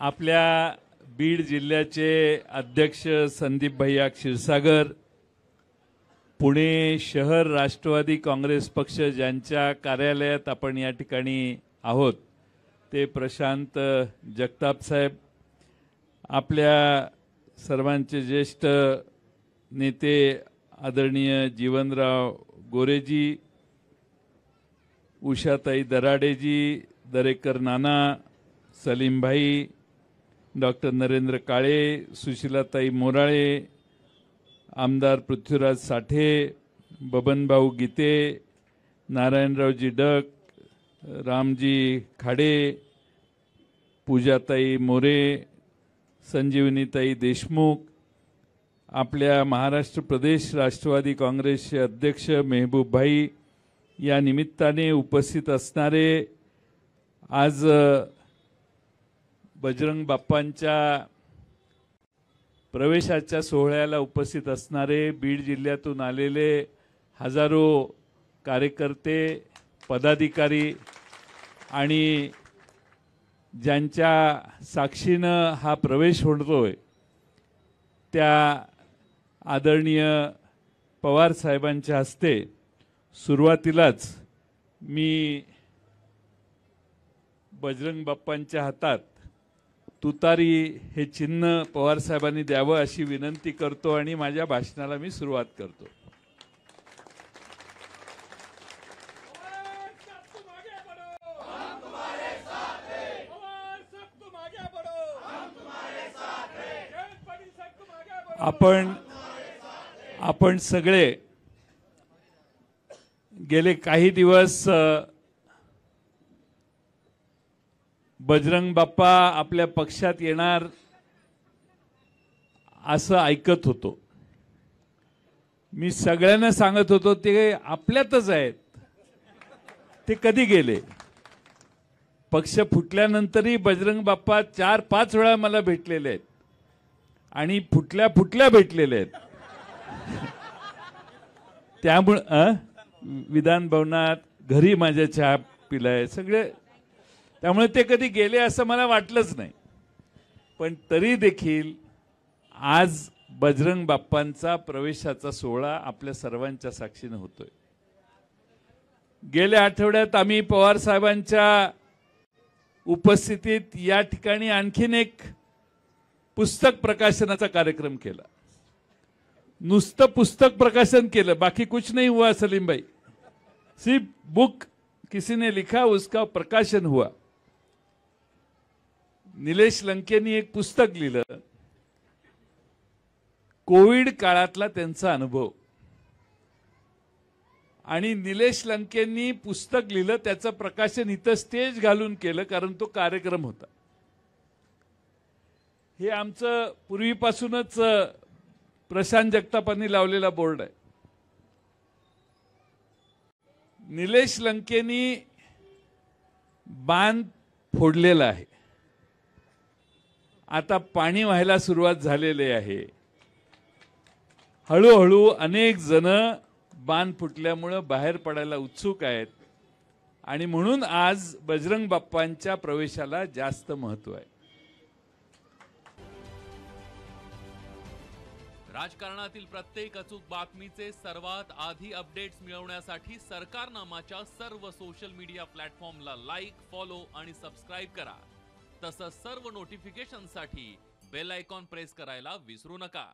आपल्या बीड जिल्ह्याचे अध्यक्ष संदीप भैया क्षीरसागर, पुणे शहर राष्ट्रवादी काँग्रेस पक्ष ज्यांच्या कार्यालयात आपण या ठिकाणी आहोत ते प्रशांत जगताप साहेब, आपल्या सर्वांचे ज्येष्ठ नेते आदरणीय जीवनराव गोरेजी, उषाताई दराडेजी, दरेकर नाना, सलीम भाई, डॉक्टर नरेंद्र काळे, सुशीलाताई मोराळे, आमदार पृथ्वीराज साठे, बबनभाऊ गीते, नारायणरावजी डक, रामजी खाडे, पूजाताई मोरे, संजीवनीताई देशमुख, आपल्या महाराष्ट्र प्रदेश राष्ट्रवादी काँग्रेसचे अध्यक्ष मेहबूब भाई, या निमित्ताने उपस्थित असणारे आज बजरंग बाप्पांच्या प्रवेशाच्या सोहळ्याला उपस्थित असणारे बीड जिल्ह्यातून आलेले हजारो कार्यकर्ते, पदाधिकारी आणि ज्यांच्या साक्षीनं हा प्रवेश होतोय त्या आदरणीय पवार साहेबांच्या हस्ते सुरुवातीलाच मी बजरंग बाप्पांच्या हातात तुतारी हे चिन्ह पवार साहेबांनी द्यावं अशी विनंती करतो आणि माझ्या भाषणाला मी सुरुवात करतो. आपण सगळे गेले काही दिवस बजरंग बाप्पा आपल्या पक्षात येणार असं ऐकत होतो. मी सगळ्यांना सांगत होतो ते आपल्यातच आहेत, ते कधी गेले. पक्ष फुटल्यानंतरही बजरंग बाप्पा 4-5 वेळा मला भेटलेले आहेत आणि फुटल्या भेटलेले आहेत. त्यामुळे विधान भवनात, घरी माझ्या चहा पिलाय सगळे, त्यामुळे ते कधी गेले असं मला वाटलंच नाही. पण तरी देखील आज बजरंग बाप्पांचा प्रवेशाचा सोहळा आपल्या सर्वांच्या साक्षीने होतोय. गेल्या आठवड्यात आम्ही पवार साहेबांच्या उपस्थितीत या ठिकाणी आणखीन एक पुस्तक प्रकाशनाचा कार्यक्रम केला. नुसतं पुस्तक प्रकाशन केलं, बाकी कुछ नहीं हुआ सलीम भाई, सिर्फ बुक किसी ने लिखा उसका प्रकाशन हुआ. निलेश लंकेंनी एक पुस्तक लिहिलं, कोविड काळातला त्यांचा अनुभव, आणि निलेश लंकेंनी पुस्तक लिहिलं त्याचं प्रकाशन इथं स्टेज घालून केलं कारण तो कार्यक्रम होता. हे आमचं पूर्वीपासूनच प्रशांत जगतापांनी लावलेला बोर्ड आहे. निलेश लंकेंनी बांध फोडलेला आहे, आता पाणी व्हायला सुरुवात झालेली आहे. हळूहळू अनेक जण बांध फुटल्यामुळे बाहेर पडायला उत्सुक आहेत आणि म्हणून आज बजरंग बाप्पांच्या प्रवेशाला जास्त महत्त्व आहे. राजकारणातील प्रत्येक अचूक बातमीचे सर्वात आधी अपडेट्स मिळवण्यासाठी सरकारनामाच्या सर्व सोशल मीडिया प्लॅटफॉर्मला लाईक, फॉलो आणि सबस्क्राइब करा. तसंच सर्व नोटिफिकेशनसाठी बेल आयकॉन प्रेस करायला विसरू नका.